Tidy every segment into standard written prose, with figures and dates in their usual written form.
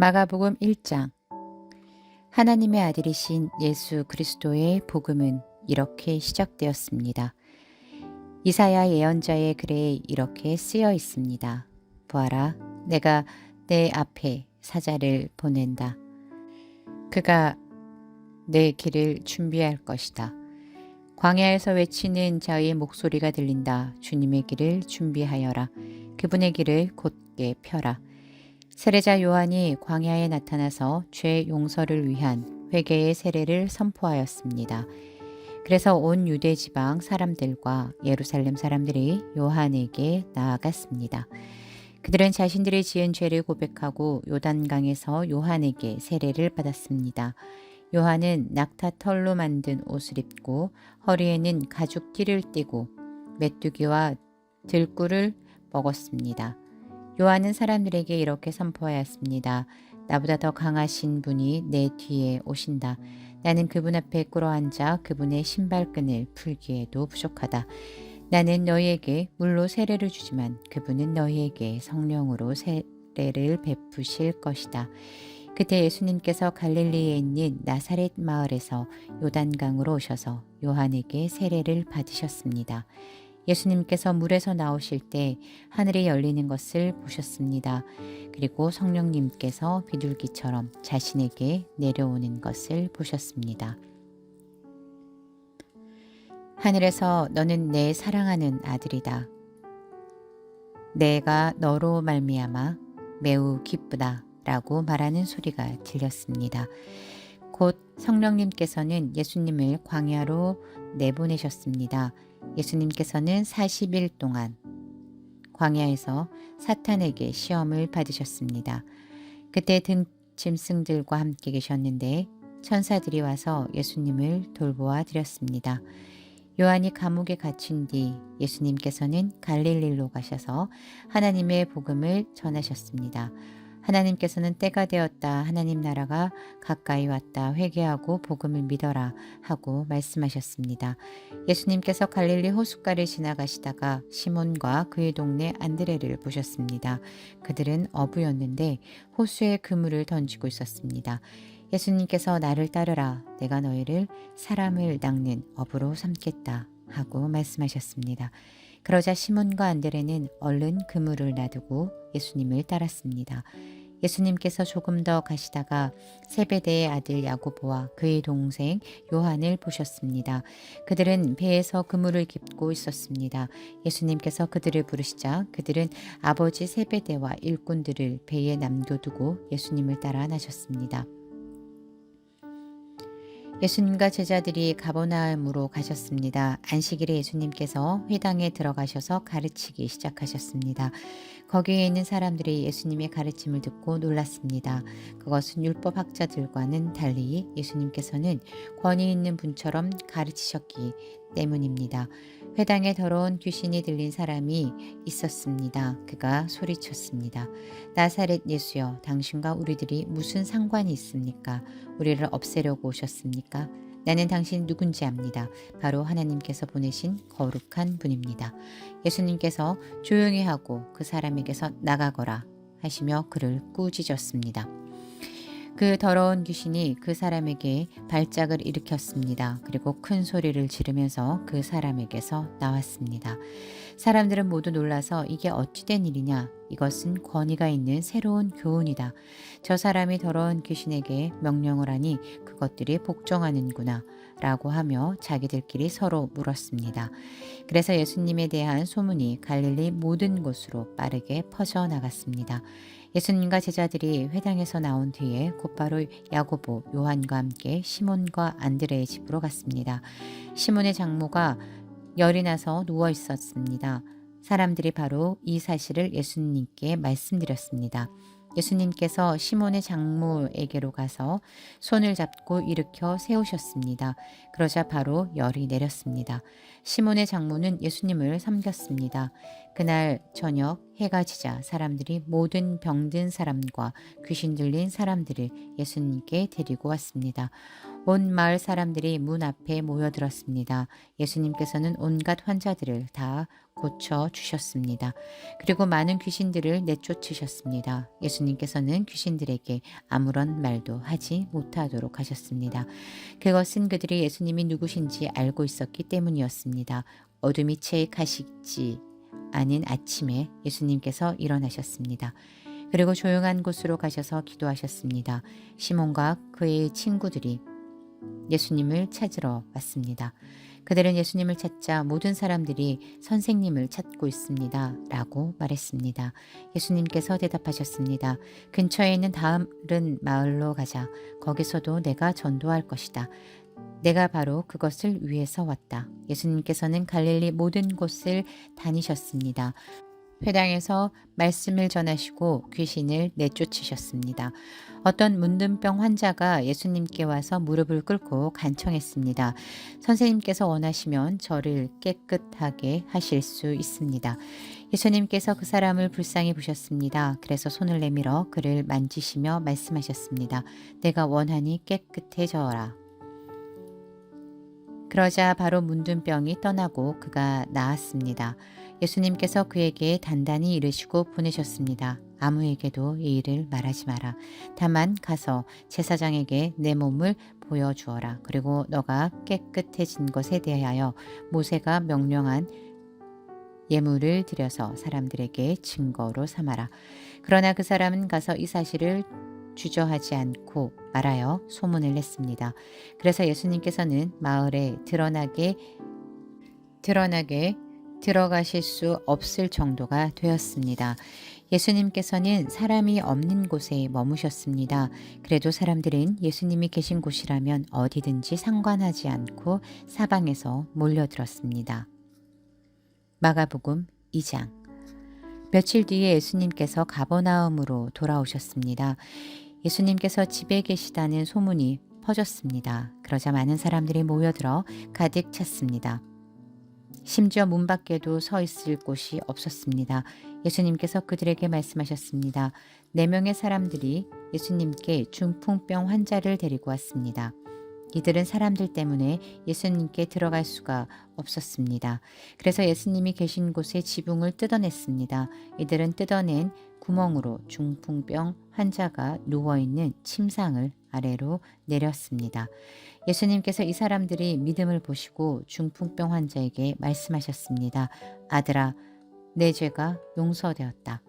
마가복음 1장. 하나님의 아들이신 예수 그리스도의 복음은 이렇게 시작되었습니다. 이사야 예언자의 글에 이렇게 쓰여 있습니다. 보아라, 내가 내 앞에 사자를 보낸다. 그가 내 길을 준비할 것이다. 광야에서 외치는 자의 목소리가 들린다. 주님의 길을 준비하여라. 그분의 길을 곧게 펴라. 세례자 요한이 광야에 나타나서 죄 용서를 위한 회개의 세례를 선포하였습니다. 그래서 온 유대 지방 사람들과 예루살렘 사람들이 요한에게 나아갔습니다. 그들은 자신들이 지은 죄를 고백하고 요단강에서 요한에게 세례를 받았습니다. 요한은 낙타 털로 만든 옷을 입고 허리에는 가죽 띠를 띠고 메뚜기와 들꿀을 먹었습니다. 요한은 사람들에게 이렇게 선포하였습니다. 나보다 더 강하신 분이 내 뒤에 오신다. 나는 그분 앞에 꿇어앉아 그분의 신발끈을 풀기에도 부족하다. 나는 너희에게 물로 세례를 주지만 그분은 너희에게 성령으로 세례를 베푸실 것이다. 그때 예수님께서 갈릴리에 있는 나사렛 마을에서 요단강으로 오셔서 요한에게 세례를 받으셨습니다. 예수님께서 물에서 나오실 때 하늘이 열리는 것을 보셨습니다. 그리고 성령님께서 비둘기처럼 자신에게 내려오는 것을 보셨습니다. 하늘에서 너는 내 사랑하는 아들이다. 내가 너로 말미암아 매우 기쁘다 라고 말하는 소리가 들렸습니다. 곧 성령님께서는 예수님을 광야로 내보내셨습니다. 예수님께서는 40일 동안 광야에서 사탄에게 시험을 받으셨습니다. 그때 등 짐승들과 함께 계셨는데 천사들이 와서 예수님을 돌보아 드렸습니다. 요한이 감옥에 갇힌 뒤 예수님께서는 갈릴리로 가셔서 하나님의 복음을 전하셨습니다. 하나님께서는 때가 되었다. 하나님 나라가 가까이 왔다. 회개하고 복음을 믿어라 하고 말씀하셨습니다. 예수님께서 갈릴리 호숫가를 지나가시다가 시몬과 그의 동네 안드레를 보셨습니다. 그들은 어부였는데 호수에 그물을 던지고 있었습니다. 예수님께서 나를 따르라. 내가 너희를 사람을 낚는 어부로 삼겠다 하고 말씀하셨습니다. 그러자 시몬과 안드레는 얼른 그물을 놔두고 예수님을 따랐습니다. 예수님께서 조금 더 가시다가 세베대의 아들 야고보와 그의 동생 요한을 보셨습니다. 그들은 배에서 그물을 깁고 있었습니다. 예수님께서 그들을 부르시자 그들은 아버지 세베대와 일꾼들을 배에 남겨두고 예수님을 따라 나셨습니다. 예수님과 제자들이 가버나움으로 가셨습니다. 안식일에 예수님께서 회당에 들어가셔서 가르치기 시작하셨습니다. 거기에 있는 사람들이 예수님의 가르침을 듣고 놀랐습니다. 그것은 율법학자들과는 달리 예수님께서는 권위 있는 분처럼 가르치셨기 때문입니다. 회당에 더러운 귀신이 들린 사람이 있었습니다. 그가 소리쳤습니다. 나사렛 예수여, 당신과 우리들이 무슨 상관이 있습니까? 우리를 없애려고 오셨습니까? 나는 당신 누군지 압니다. 바로 하나님께서 보내신 거룩한 분입니다. 예수님께서 조용히 하고 그 사람에게서 나가거라 하시며 그를 꾸짖었습니다. 그 더러운 귀신이 그 사람에게 발작을 일으켰습니다. 그리고 큰 소리를 지르면서 그 사람에게서 나왔습니다. 사람들은 모두 놀라서 이게 어찌 된 일이냐? 이것은 권위가 있는 새로운 교훈이다. 저 사람이 더러운 귀신에게 명령을 하니 그것들이 복종하는구나 라고 하며 자기들끼리 서로 물었습니다. 그래서 예수님에 대한 소문이 갈릴리 모든 곳으로 빠르게 퍼져나갔습니다. 예수님과 제자들이 회당에서 나온 뒤에 곧바로 야고보, 요한과 함께 시몬과 안드레의 집으로 갔습니다. 시몬의 장모가 열이 나서 누워 있었습니다. 사람들이 바로 이 사실을 예수님께 말씀드렸습니다. 예수님께서 시몬의 장모에게로 가서 손을 잡고 일으켜 세우셨습니다. 그러자 바로 열이 내렸습니다. 시몬의 장모는 예수님을 섬겼습니다. 그날 저녁 해가 지자 사람들이 모든 병든 사람과 귀신 들린 사람들을 예수님께 데리고 왔습니다. 온 마을 사람들이 문 앞에 모여들었습니다. 예수님께서는 온갖 환자들을 다 고쳐 주셨습니다. 그리고 많은 귀신들을 내쫓으셨습니다. 예수님께서는 귀신들에게 아무런 말도 하지 못하도록 하셨습니다. 그것은 그들이 예수님이 누구신지 알고 있었기 때문이었습니다. 어둠이 채 가시지 않은 아침에 예수님께서 일어나셨습니다. 그리고 조용한 곳으로 가셔서 기도하셨습니다. 시몬과 그의 친구들이 예수님을 찾으러 왔습니다. 그들은 예수님을 찾자 모든 사람들이 선생님을 찾고 있습니다. 라고 말했습니다. 예수님께서 대답하셨습니다. 근처에 있는 다른 마을로 가자. 거기서도 내가 전도할 것이다. 내가 바로 그것을 위해서 왔다. 예수님께서는 갈릴리 모든 곳을 다니셨습니다. 회당에서 말씀을 전하시고 귀신을 내쫓으셨습니다. 어떤 문둥병 환자가 예수님께 와서 무릎을 꿇고 간청했습니다. 선생님께서 원하시면 저를 깨끗하게 하실 수 있습니다. 예수님께서 그 사람을 불쌍히 보셨습니다. 그래서 손을 내밀어 그를 만지시며 말씀하셨습니다. 내가 원하니 깨끗해져라. 그러자 바로 문둥병이 떠나고 그가 나았습니다. 예수님께서 그에게 단단히 이르시고 보내셨습니다. 아무에게도 이 일을 말하지 마라. 다만 가서 제사장에게 내 몸을 보여주어라. 그리고 너가 깨끗해진 것에 대하여 모세가 명령한 예물을 드려서 사람들에게 증거로 삼아라. 그러나 그 사람은 가서 이 사실을 주저하지 않고 말하여 소문을 냈습니다. 그래서 예수님께서는 마을에 드러나게 들어가실 수 없을 정도가 되었습니다. 예수님께서는 사람이 없는 곳에 머무셨습니다. 그래도 사람들은 예수님이 계신 곳이라면 어디든지 상관하지 않고 사방에서 몰려들었습니다. 마가복음 2장. 며칠 뒤에 예수님께서 가버나움으로 돌아오셨습니다. 예수님께서 집에 계시다는 소문이 퍼졌습니다. 그러자 많은 사람들이 모여들어 가득 찼습니다. 심지어 문 밖에도 서 있을 곳이 없었습니다. 예수님께서 그들에게 말씀하셨습니다. 4명의 사람들이 예수님께 중풍병 환자를 데리고 왔습니다. 이들은 사람들 때문에 예수님께 들어갈 수가 없었습니다. 그래서 예수님이 계신 곳에 지붕을 뜯어냈습니다. 이들은 뜯어낸 구멍으로 중풍병 환자가 누워있는 침상을 아래로 내렸습니다. 예수님께서 이 사람들이 믿음을 보시고 중풍병 환자에게 말씀하셨습니다. 아들아, 내 죄가 용서되었다.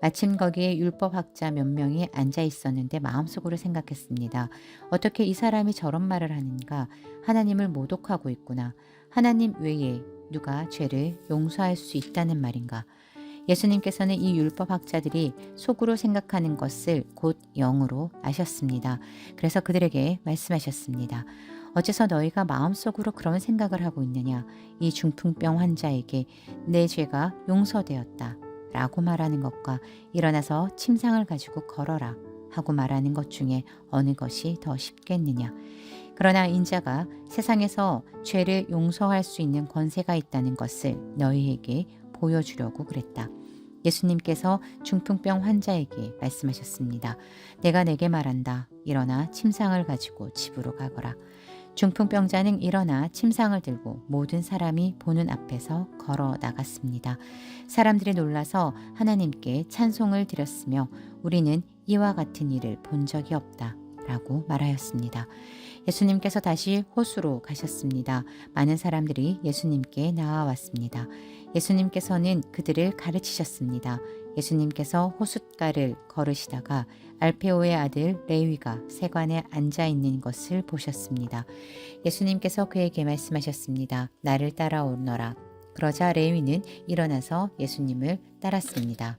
마침 거기에 율법학자 몇 명이 앉아 있었는데 마음속으로 생각했습니다. 어떻게 이 사람이 저런 말을 하는가? 하나님을 모독하고 있구나. 하나님 외에 누가 죄를 용서할 수 있다는 말인가? 예수님께서는 이 율법학자들이 속으로 생각하는 것을 곧 영으로 아셨습니다. 그래서 그들에게 말씀하셨습니다. 어째서 너희가 마음속으로 그런 생각을 하고 있느냐? 이 중풍병 환자에게 내 죄가 용서되었다 라고 말하는 것과 일어나서 침상을 가지고 걸어라 하고 말하는 것 중에 어느 것이 더 쉽겠느냐? 그러나 인자가 세상에서 죄를 용서할 수 있는 권세가 있다는 것을 너희에게 보여주려고 그랬다. 예수님께서 중풍병 환자에게 말씀하셨습니다. 내가 내게 말한다. 일어나 침상을 가지고 집으로 가거라. 중풍병자는 일어나 침상을 들고 모든 사람이 보는 앞에서 걸어 나갔습니다. 사람들이 놀라서 하나님께 찬송을 드렸으며 우리는 이와 같은 일을 본 적이 없다 라고 말하였습니다. 예수님께서 다시 호수로 가셨습니다. 많은 사람들이 예수님께 나아왔습니다. 예수님께서는 그들을 가르치셨습니다. 예수님께서 호숫가를 걸으시다가 알페오의 아들 레위가 세관에 앉아 있는 것을 보셨습니다. 예수님께서 그에게 말씀하셨습니다. 나를 따라오너라. 그러자 레위는 일어나서 예수님을 따랐습니다.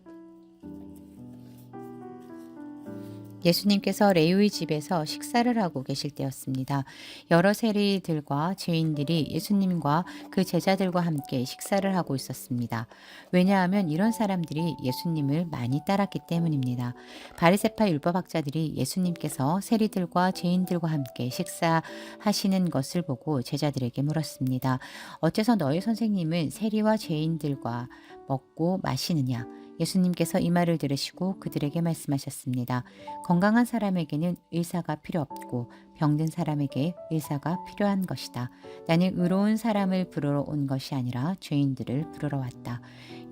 예수님께서 레위 집에서 식사를 하고 계실 때였습니다. 여러 세리들과 죄인들이 예수님과 그 제자들과 함께 식사를 하고 있었습니다. 왜냐하면 이런 사람들이 예수님을 많이 따랐기 때문입니다. 바리새파 율법학자들이 예수님께서 세리들과 죄인들과 함께 식사하시는 것을 보고 제자들에게 물었습니다. 어째서 너희 선생님은 세리와 죄인들과 먹고 마시느냐? 예수님께서 이 말을 들으시고 그들에게 말씀하셨습니다. 건강한 사람에게는 의사가 필요 없고 병든 사람에게 의사가 필요한 것이다. 나는 의로운 사람을 부르러 온 것이 아니라 죄인들을 부르러 왔다.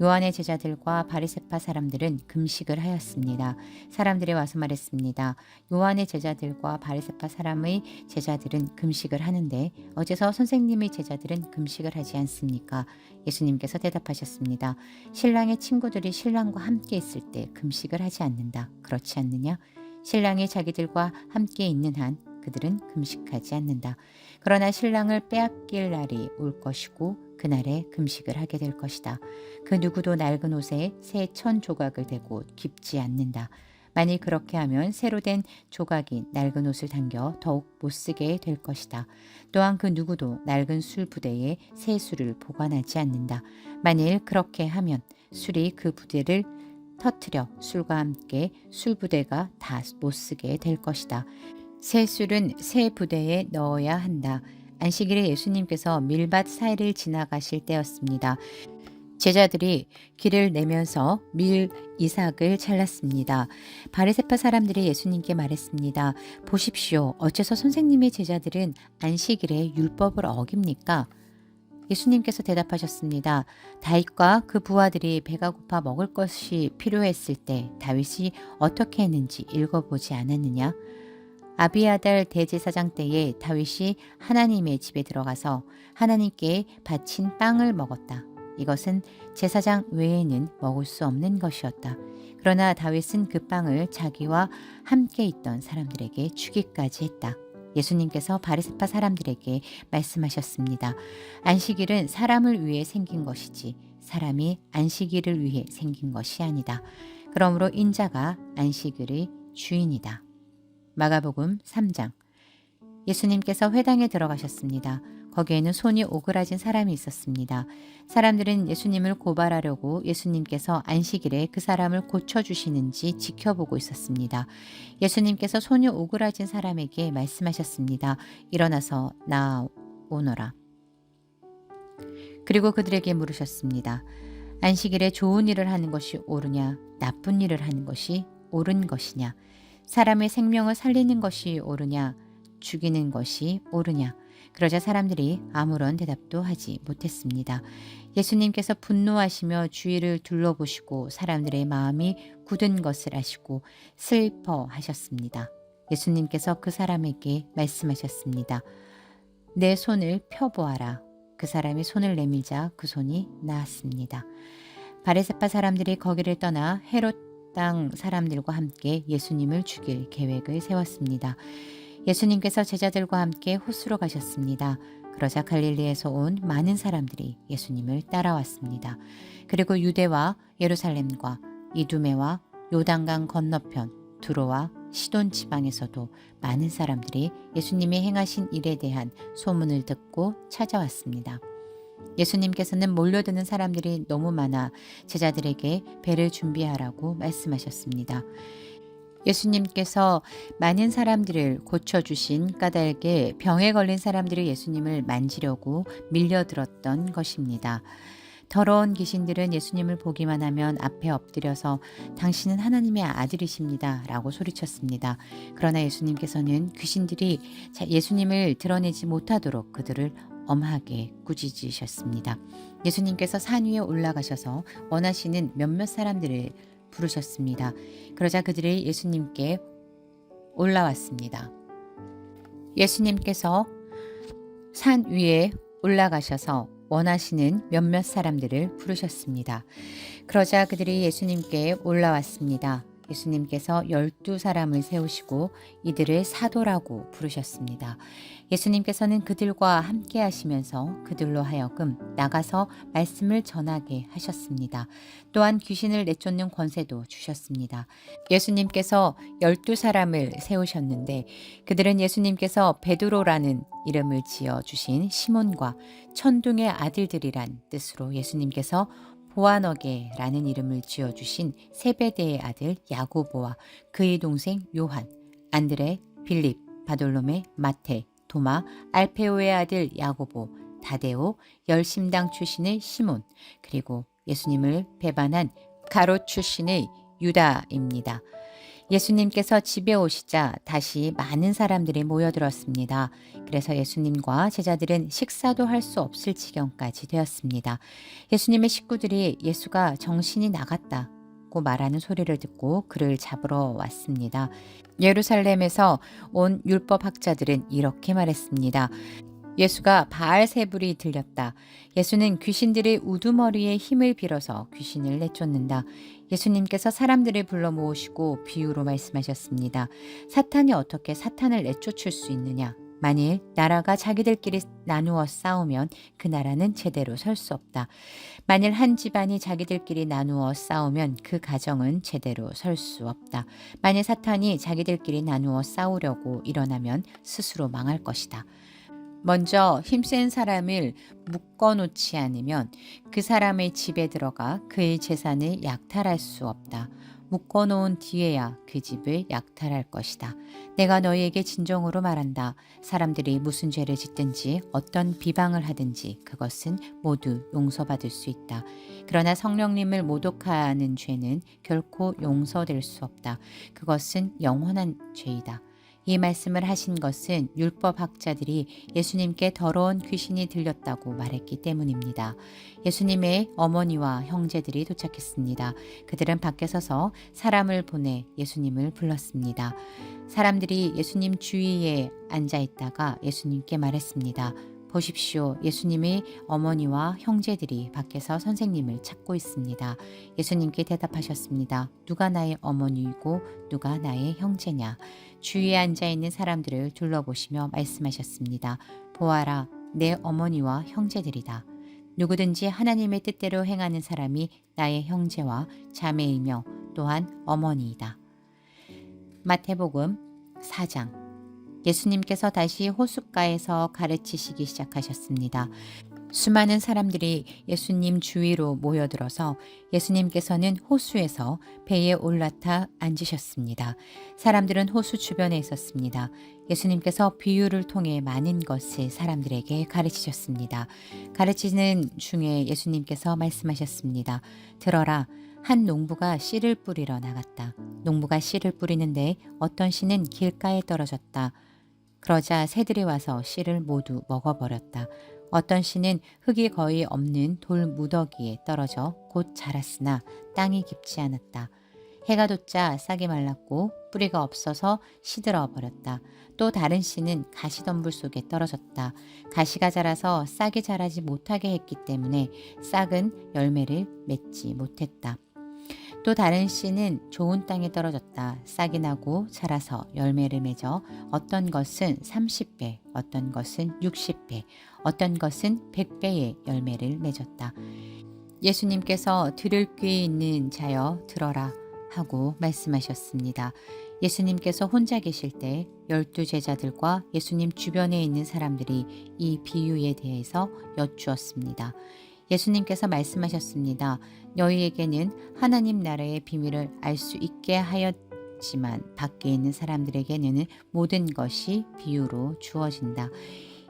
요한의 제자들과 바리새파 사람들은 금식을 하였습니다. 사람들이 와서 말했습니다. 요한의 제자들과 바리새파 사람의 제자들은 금식을 하는데 어째서 선생님의 제자들은 금식을 하지 않습니까? 예수님께서 대답하셨습니다. 신랑의 친구들이 신랑과 함께 있을 때 금식을 하지 않는다. 그렇지 않느냐? 신랑이 자기들과 함께 있는 한 그들은 금식하지 않는다. 그러나 신랑을 빼앗길 날이 올 것이고 그날에 금식을 하게 될 것이다. 그 누구도 낡은 옷에 새 천 조각을 대고 깁지 않는다. 만일 그렇게 하면 새로 된 조각이 낡은 옷을 당겨 더욱 못쓰게 될 것이다. 또한 그 누구도 낡은 술 부대에 새 술을 보관하지 않는다. 만일 그렇게 하면 술이 그 부대를 터뜨려 술과 함께 술 부대가 다 못쓰게 될 것이다. 새 술은 새 부대에 넣어야 한다. 안식일에 예수님께서 밀밭 사이를 지나가실 때였습니다. 제자들이 길을 내면서 밀 이삭을 잘랐습니다. 바리새파 사람들이 예수님께 말했습니다. 보십시오. 어째서 선생님의 제자들은 안식일에 율법을 어깁니까? 예수님께서 대답하셨습니다. 다윗과 그 부하들이 배가 고파 먹을 것이 필요했을 때 다윗이 어떻게 했는지 읽어보지 않았느냐? 아비아달 대제사장 때에 다윗이 하나님의 집에 들어가서 하나님께 바친 빵을 먹었다. 이것은 제사장 외에는 먹을 수 없는 것이었다. 그러나 다윗은 그 빵을 자기와 함께 있던 사람들에게 주기까지 했다. 예수님께서 바리새파 사람들에게 말씀하셨습니다. 안식일은 사람을 위해 생긴 것이지 사람이 안식일을 위해 생긴 것이 아니다. 그러므로 인자가 안식일의 주인이다. 마가복음 3장. 예수님께서 회당에 들어가셨습니다. 거기에는 손이 오그라진 사람이 있었습니다. 사람들은 예수님을 고발하려고 예수님께서 안식일에 그 사람을 고쳐주시는지 지켜보고 있었습니다. 예수님께서 손이 오그라진 사람에게 말씀하셨습니다. 일어나서 나오너라. 그리고 그들에게 물으셨습니다. 안식일에 좋은 일을 하는 것이 옳으냐, 나쁜 일을 하는 것이 옳은 것이냐, 사람의 생명을 살리는 것이 옳으냐, 죽이는 것이 옳으냐. 그러자 사람들이 아무런 대답도 하지 못했습니다. 예수님께서 분노하시며 주위를 둘러보시고 사람들의 마음이 굳은 것을 아시고 슬퍼하셨습니다. 예수님께서 그 사람에게 말씀하셨습니다. 내 손을 펴보아라. 그 사람이 손을 내밀자 그 손이 나았습니다. 바리새파 사람들이 거기를 떠나 헤롯 땅 사람들과 함께 예수님을 죽일 계획을 세웠습니다. 예수님께서 제자들과 함께 호수로 가셨습니다. 그러자 갈릴리에서 온 많은 사람들이 예수님을 따라왔습니다. 그리고 유대와 예루살렘과 이두메와 요단강 건너편 두로와 시돈 지방에서도 많은 사람들이 예수님이 행하신 일에 대한 소문을 듣고 찾아왔습니다. 예수님께서는 몰려드는 사람들이 너무 많아 제자들에게 배를 준비하라고 말씀하셨습니다. 예수님께서 많은 사람들을 고쳐주신 까닭에 병에 걸린 사람들이 예수님을 만지려고 밀려들었던 것입니다. 더러운 귀신들은 예수님을 보기만 하면 앞에 엎드려서 당신은 하나님의 아들이십니다 라고 소리쳤습니다. 그러나 예수님께서는 귀신들이 예수님을 드러내지 못하도록 그들을 엄하게 꾸짖으셨습니다. 예수님께서 산 위에 올라가셔서 원하시는 몇몇 사람들을 부르셨습니다. 그러자 그들이 예수님께 올라왔습니다. 예수님께서 산 위에 올라가셔서 원하시는 몇몇 사람들을 부르셨습니다. 그러자 그들이 예수님께 올라왔습니다. 예수님께서 12사람을 세우시고 이들을 사도라고 부르셨습니다. 예수님께서는 그들과 함께 하시면서 그들로 하여금 나가서 말씀을 전하게 하셨습니다. 또한 귀신을 내쫓는 권세도 주셨습니다. 예수님께서 12사람을 세우셨는데 그들은 예수님께서 베드로라는 이름을 지어 주신 시몬과 천둥의 아들들이란 뜻으로 예수님께서 보아너게라는 이름을 지어주신 세베대의 아들 야고보와 그의 동생 요한, 안드레, 빌립, 바돌로메, 마테, 도마, 알페오의 아들 야고보, 다데오, 열심당 출신의 시몬, 그리고 예수님을 배반한 가롯 출신의 유다입니다. 예수님께서 집에 오시자 다시 많은 사람들이 모여들었습니다. 그래서 예수님과 제자들은 식사도 할 수 없을 지경까지 되었습니다. 예수님의 식구들이 예수가 정신이 나갔다고 말하는 소리를 듣고 그를 잡으러 왔습니다. 예루살렘에서 온 율법학자들은 이렇게 말했습니다. 예수가 바알세불이 들렸다. 예수는 귀신들의 우두머리에 힘을 빌어서 귀신을 내쫓는다. 예수님께서 사람들을 불러 모으시고 비유로 말씀하셨습니다. 사탄이 어떻게 사탄을 내쫓을 수 있느냐? 만일 나라가 자기들끼리 나누어 싸우면 그 나라는 제대로 설 수 없다. 만일 한 집안이 자기들끼리 나누어 싸우면 그 가정은 제대로 설 수 없다. 만일 사탄이 자기들끼리 나누어 싸우려고 일어나면 스스로 망할 것이다. 먼저 힘센 사람을 묶어놓지 않으면 그 사람의 집에 들어가 그의 재산을 약탈할 수 없다. 묶어놓은 뒤에야 그 집을 약탈할 것이다. 내가 너희에게 진정으로 말한다. 사람들이 무슨 죄를 짓든지 어떤 비방을 하든지 그것은 모두 용서받을 수 있다. 그러나 성령님을 모독하는 죄는 결코 용서될 수 없다. 그것은 영원한 죄이다. 이 말씀을 하신 것은 율법학자들이 예수님께 더러운 귀신이 들렸다고 말했기 때문입니다. 예수님의 어머니와 형제들이 도착했습니다. 그들은 밖에 서서 사람을 보내 예수님을 불렀습니다. 사람들이 예수님 주위에 앉아 있다가 예수님께 말했습니다. 보십시오. 예수님의 어머니와 형제들이 밖에서 선생님을 찾고 있습니다. 예수님께 대답하셨습니다. 누가 나의 어머니이고 누가 나의 형제냐? 주위에 앉아 있는 사람들을 둘러보시며 말씀하셨습니다. 보아라, 내 어머니와 형제들이다. 누구든지 하나님의 뜻대로 행하는 사람이 나의 형제와 자매이며 또한 어머니이다. 마태복음 4장. 예수님께서 다시 호숫가에서 가르치시기 시작하셨습니다. 수많은 사람들이 예수님 주위로 모여들어서 예수님께서는 호수에서 배에 올라타 앉으셨습니다. 사람들은 호수 주변에 있었습니다. 예수님께서 비유를 통해 많은 것을 사람들에게 가르치셨습니다. 가르치는 중에 예수님께서 말씀하셨습니다. 들어라. 한 농부가 씨를 뿌리러 나갔다. 농부가 씨를 뿌리는데 어떤 씨는 길가에 떨어졌다. 그러자 새들이 와서 씨를 모두 먹어버렸다. 어떤 씨는 흙이 거의 없는 돌 무더기에 떨어져 곧 자랐으나 땅이 깊지 않았다. 해가 돋자 싹이 말랐고 뿌리가 없어서 시들어 버렸다. 또 다른 씨는 가시덤불 속에 떨어졌다. 가시가 자라서 싹이 자라지 못하게 했기 때문에 싹은 열매를 맺지 못했다. 또 다른 씨는 좋은 땅에 떨어졌다. 싹이 나고 자라서 열매를 맺어 어떤 것은 30배, 어떤 것은 60배, 어떤 것은 100배의 열매를 맺었다. 예수님께서 들을 귀 있는 자여 들어라 하고 말씀하셨습니다. 예수님께서 혼자 계실 때 12 제자들과 예수님 주변에 있는 사람들이 이 비유에 대해서 여쭈었습니다. 예수님께서 말씀하셨습니다. 너희에게는 하나님 나라의 비밀을 알 수 있게 하였지만 밖에 있는 사람들에게는 모든 것이 비유로 주어진다.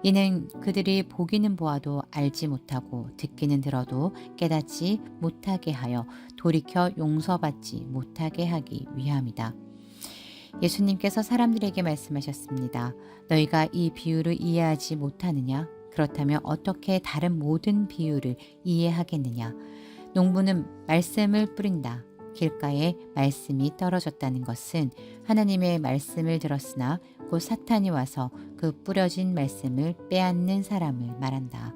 이는 그들이 보기는 보아도 알지 못하고 듣기는 들어도 깨닫지 못하게 하여 돌이켜 용서받지 못하게 하기 위함이다. 예수님께서 사람들에게 말씀하셨습니다. 너희가 이 비유를 이해하지 못하느냐? 그렇다면 어떻게 다른 모든 비유를 이해하겠느냐? 농부는 말씀을 뿌린다. 길가에 말씀이 떨어졌다는 것은 하나님의 말씀을 들었으나 곧 사탄이 와서 그 뿌려진 말씀을 빼앗는 사람을 말한다.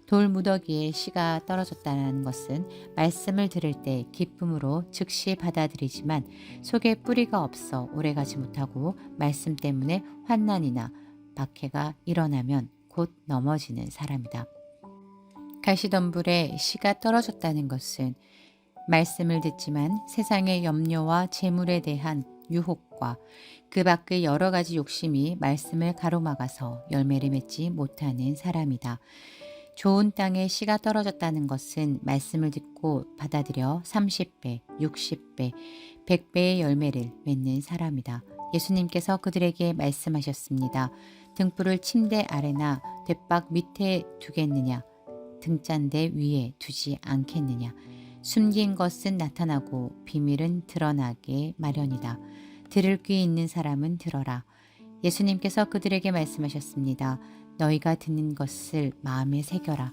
돌 무더기에 씨가 떨어졌다는 것은 말씀을 들을 때 기쁨으로 즉시 받아들이지만 속에 뿌리가 없어 오래가지 못하고 말씀 때문에 환난이나 박해가 일어나면 곧 넘어지는 사람이다. 가시덤불에 씨가 떨어졌다는 것은 말씀을 듣지만 세상의 염려와 재물에 대한 유혹과 그 밖의 여러 가지 욕심이 말씀을 가로막아서 열매를 맺지 못하는 사람이다. 좋은 땅에 씨가 떨어졌다는 것은 말씀을 듣고 받아들여 30배, 60배, 100배의 열매를 맺는 사람이다. 예수님께서 그들에게 말씀하셨습니다. 등불을 침대 아래나 돛박 밑에 두겠느냐? 등잔대 위에 두지 않겠느냐? 숨긴 것은 나타나고 비밀은 드러나게 마련이다. 들을 귀 있는 사람은 들어라. 예수님께서 그들에게 말씀하셨습니다. 너희가 듣는 것을 마음에 새겨라.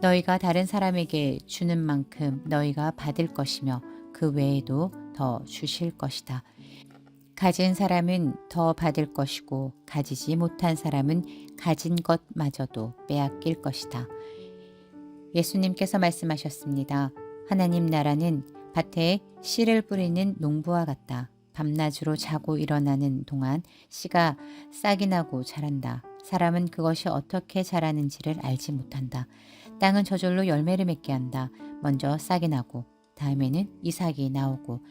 너희가 다른 사람에게 주는 만큼 너희가 받을 것이며 그 외에도 더 주실 것이다. 가진 사람은 더 받을 것이고 가지지 못한 사람은 가진 것마저도 빼앗길 것이다. 예수님께서 말씀하셨습니다. 하나님 나라는 밭에 씨를 뿌리는 농부와 같다. 밤낮으로 자고 일어나는 동안 씨가 싹이 나고 자란다. 사람은 그것이 어떻게 자라는지를 알지 못한다. 땅은 저절로 열매를 맺게 한다. 먼저 싹이 나고 다음에는 이삭이 나오고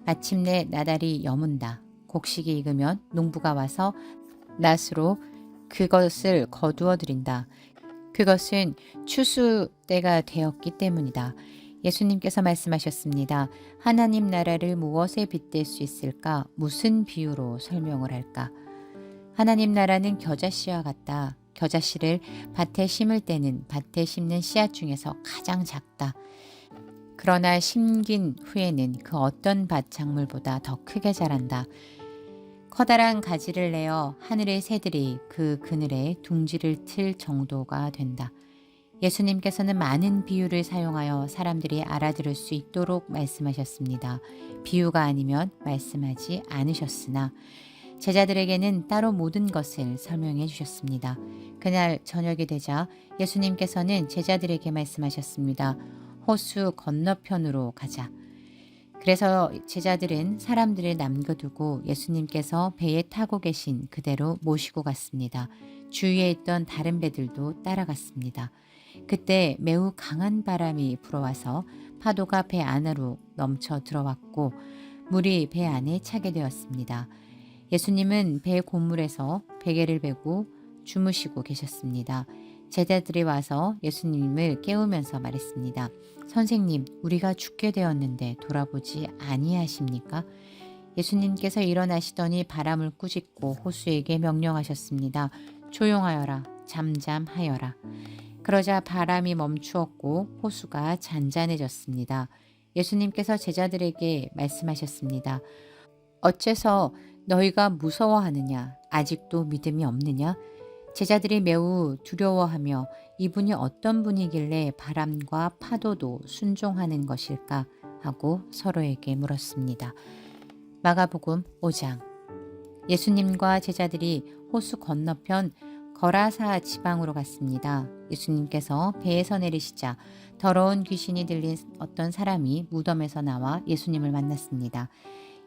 마침내 나달이 여문다. 곡식이 익으면 농부가 와서 낫으로 그것을 거두어 들인다. 그것은 추수 때가 되었기 때문이다. 예수님께서 말씀하셨습니다. 하나님 나라를 무엇에 빗댈 수 있을까? 무슨 비유로 설명을 할까? 하나님 나라는 겨자씨와 같다. 겨자씨를 밭에 심을 때는 밭에 심는 씨앗 중에서 가장 작다. 그러나 심긴 후에는 그 어떤 밭 작물보다 더 크게 자란다. 커다란 가지를 내어 하늘의 새들이 그 그늘에 둥지를 틀 정도가 된다. 예수님께서는 많은 비유를 사용하여 사람들이 알아들을 수 있도록 말씀하셨습니다. 비유가 아니면 말씀하지 않으셨으나 제자들에게는 따로 모든 것을 설명해 주셨습니다. 그날 저녁이 되자 예수님께서는 제자들에게 말씀하셨습니다. 호수 건너편으로 가자. 그래서 제자들은 사람들을 남겨두고 예수님께서 배에 타고 계신 그대로 모시고 갔습니다. 주위에 있던 다른 배들도 따라갔습니다. 그때 매우 강한 바람이 불어와서 파도가 배 안으로 넘쳐 들어왔고 물이 배 안에 차게 되었습니다. 예수님은 배 고물에서 베개를 베고 주무시고 계셨습니다. 제자들이 와서 예수님을 깨우면서 말했습니다. 선생님, 우리가 죽게 되었는데 돌아보지 아니하십니까? 예수님께서 일어나시더니 바람을 꾸짖고 호수에게 명령하셨습니다. 조용하여라, 잠잠하여라. 그러자 바람이 멈추었고 호수가 잔잔해졌습니다. 예수님께서 제자들에게 말씀하셨습니다. 어째서 너희가 무서워하느냐? 아직도 믿음이 없느냐? 제자들이 매우 두려워하며 이분이 어떤 분이길래 바람과 파도도 순종하는 것일까 하고 서로에게 물었습니다. 마가복음 5장. 예수님과 제자들이 호수 건너편 거라사 지방으로 갔습니다. 예수님께서 배에서 내리시자 더러운 귀신이 들린 어떤 사람이 무덤에서 나와 예수님을 만났습니다.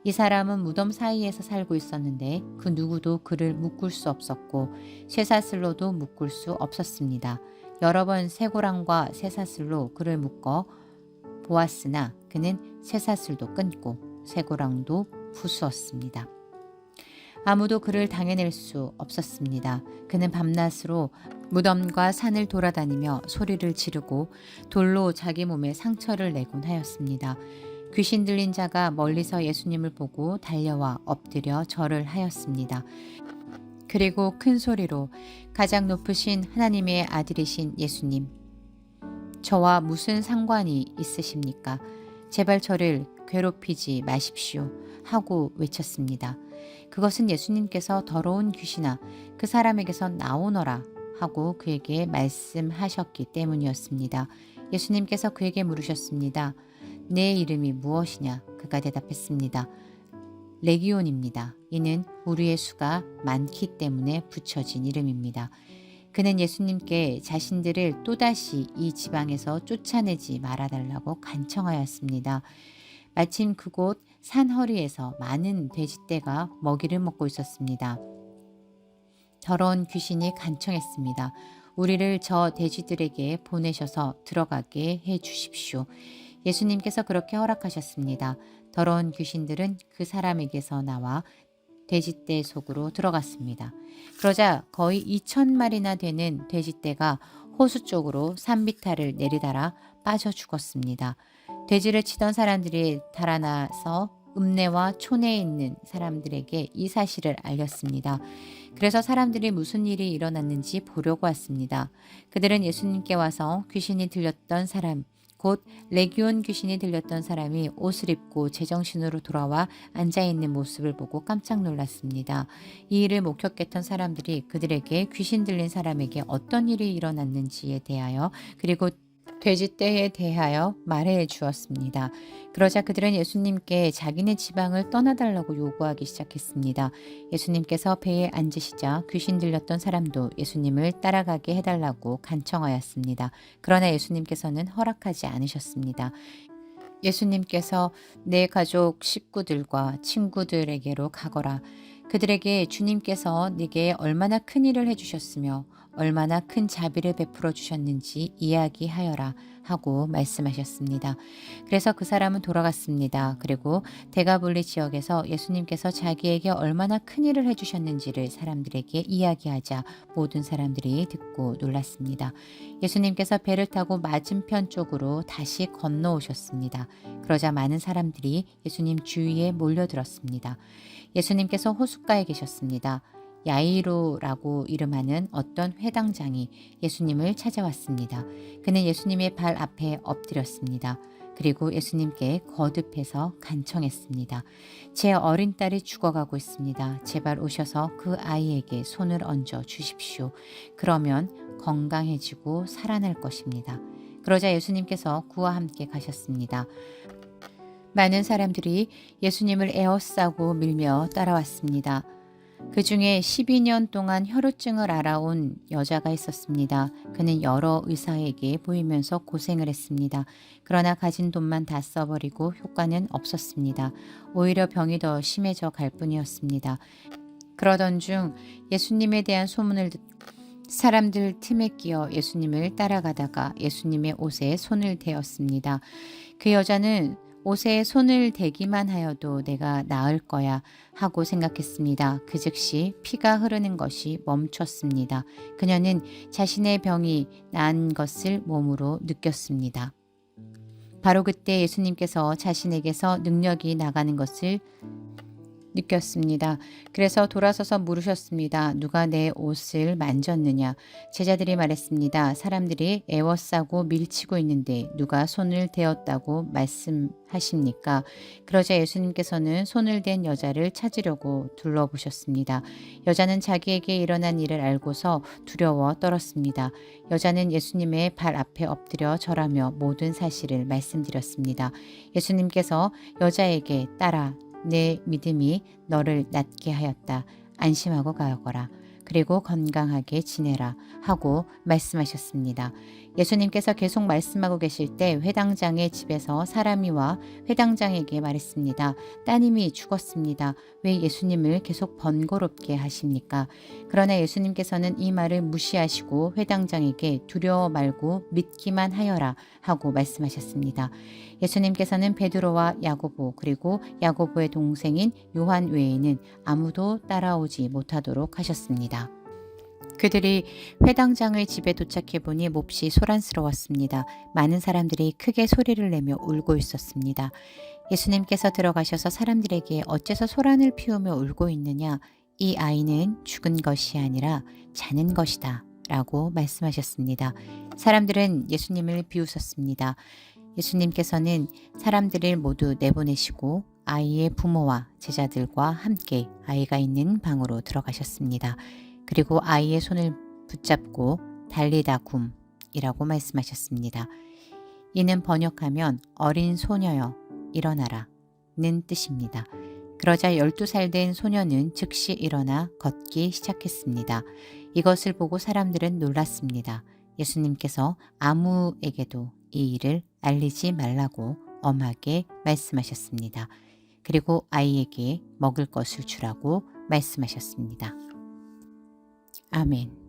이 사람은 무덤 사이에서 살고 있었는데 그 누구도 그를 묶을 수 없었고 쇠사슬로도 묶을 수 없었습니다. 여러 번 쇠고랑과 쇠사슬로 그를 묶어 보았으나 그는 쇠사슬도 끊고 쇠고랑도 부수었습니다. 아무도 그를 당해낼 수 없었습니다. 그는 밤낮으로 무덤과 산을 돌아다니며 소리를 지르고 돌로 자기 몸에 상처를 내곤 하였습니다. 귀신 들린 자가 멀리서 예수님을 보고 달려와 엎드려 절을 하였습니다. 그리고 큰 소리로 가장 높으신 하나님의 아들이신 예수님, 저와 무슨 상관이 있으십니까? 제발 저를 괴롭히지 마십시오 하고 외쳤습니다. 그것은 예수님께서 더러운 귀신아 그 사람에게서 나오너라 하고 그에게 말씀하셨기 때문이었습니다. 예수님께서 그에게 물으셨습니다. 내 이름이 무엇이냐? 그가 대답했습니다. 레기온입니다. 이는 우리의 수가 많기 때문에 붙여진 이름입니다. 그는 예수님께 자신들을 또다시 이 지방에서 쫓아내지 말아달라고 간청하였습니다. 마침 그곳 산허리에서 많은 돼지떼가 먹이를 먹고 있었습니다. 더러운 귀신이 간청했습니다. 우리를 저 돼지들에게 보내셔서 들어가게 해 주십시오. 예수님께서 그렇게 허락하셨습니다. 더러운 귀신들은 그 사람에게서 나와 돼지떼 속으로 들어갔습니다. 그러자 거의 2,000마리나 되는 돼지떼가 호수 쪽으로 산비탈을 내리달아 빠져 죽었습니다. 돼지를 치던 사람들이 달아나서 읍내와 촌에 있는 사람들에게 이 사실을 알렸습니다. 그래서 사람들이 무슨 일이 일어났는지 보려고 왔습니다. 그들은 예수님께 와서 귀신이 들렸던 사람, 곧 레기온 귀신이 들렸던 사람이 옷을 입고 제정신으로 돌아와 앉아있는 모습을 보고 깜짝 놀랐습니다. 이 일을 목격했던 사람들이 그들에게 귀신 들린 사람에게 어떤 일이 일어났는지에 대하여 그리고 돼지떼에 대하여 말해 주었습니다. 그러자 그들은 예수님께 자기네 지방을 떠나달라고 요구하기 시작했습니다. 예수님께서 배에 앉으시자 귀신 들렸던 사람도 예수님을 따라가게 해달라고 간청하였습니다. 그러나 예수님께서는 허락하지 않으셨습니다. 예수님께서 내 가족 식구들과 친구들에게로 가거라. 그들에게 주님께서 네게 얼마나 큰 일을 해주셨으며 얼마나 큰 자비를 베풀어 주셨는지 이야기하여라 하고 말씀하셨습니다. 그래서 그 사람은 돌아갔습니다. 그리고 데가볼리 지역에서 예수님께서 자기에게 얼마나 큰 일을 해주셨는지를 사람들에게 이야기하자 모든 사람들이 듣고 놀랐습니다. 예수님께서 배를 타고 맞은편 쪽으로 다시 건너오셨습니다. 그러자 많은 사람들이 예수님 주위에 몰려들었습니다. 예수님께서 호숫가에 계셨습니다. 야이로라고 이름하는 어떤 회당장이 예수님을 찾아왔습니다. 그는 예수님의 발 앞에 엎드렸습니다. 그리고 예수님께 거듭해서 간청했습니다. 제 어린 딸이 죽어가고 있습니다. 제발 오셔서 그 아이에게 손을 얹어 주십시오. 그러면 건강해지고 살아날 것입니다. 그러자 예수님께서 그와 함께 가셨습니다. 많은 사람들이 예수님을 에워싸고 밀며 따라왔습니다. 그 중에 12년 동안 혈우증을 앓아온 여자가 있었습니다. 그는 여러 의사에게 보이면서 고생을 했습니다. 그러나 가진 돈만 다 써버리고 효과는 없었습니다. 오히려 병이 더 심해져 갈 뿐이었습니다. 그러던 중 예수님에 대한 소문을 듣고 사람들 틈에 끼어 예수님을 따라가다가 예수님의 옷에 손을 대었습니다. 그 여자는 옷에 손을 대기만 하여도 내가 나을 거야 하고 생각했습니다. 그 즉시 피가 흐르는 것이 멈췄습니다. 그녀는 자신의 병이 나은 것을 몸으로 느꼈습니다. 바로 그때 예수님께서 자신에게서 능력이 나가는 것을 느꼈습니다. 그래서 돌아서서 물으셨습니다. 누가 내 옷을 만졌느냐? 제자들이 말했습니다. 사람들이 애워싸고 밀치고 있는데 누가 손을 대었다고 말씀하십니까? 그러자 예수님께서는 손을 댄 여자를 찾으려고 둘러보셨습니다. 여자는 자기에게 일어난 일을 알고서 두려워 떨었습니다. 여자는 예수님의 발 앞에 엎드려 절하며 모든 사실을 말씀드렸습니다. 예수님께서 여자에게 따라 내 믿음이 너를 낫게 하였다. 안심하고 가거라. 그리고 건강하게 지내라 하고 말씀하셨습니다. 예수님께서 계속 말씀하고 계실 때 회당장의 집에서 사람이 와 회당장에게 말했습니다. 따님이 죽었습니다. 왜 예수님을 계속 번거롭게 하십니까? 그러나 예수님께서는 이 말을 무시하시고 회당장에게 두려워 말고 믿기만 하여라 하고 말씀하셨습니다. 예수님께서는 베드로와 야고보 그리고 야고보의 동생인 요한 외에는 아무도 따라오지 못하도록 하셨습니다. 그들이 회당장의 집에 도착해 보니 몹시 소란스러웠습니다. 많은 사람들이 크게 소리를 내며 울고 있었습니다. 예수님께서 들어가셔서 사람들에게 어째서 소란을 피우며 울고 있느냐? 이 아이는 죽은 것이 아니라 자는 것이다 라고 말씀하셨습니다. 사람들은 예수님을 비웃었습니다. 예수님께서는 사람들을 모두 내보내시고 아이의 부모와 제자들과 함께 아이가 있는 방으로 들어가셨습니다. 그리고 아이의 손을 붙잡고 달리다 굼이라고 말씀하셨습니다. 이는 번역하면 어린 소녀여 일어나라 는 뜻입니다. 그러자 12살 된 소녀는 즉시 일어나 걷기 시작했습니다. 이것을 보고 사람들은 놀랐습니다. 예수님께서 아무에게도 이 일을 알리지 말라고 엄하게 말씀하셨습니다. 그리고 아이에게 먹을 것을 주라고 말씀하셨습니다. 아멘.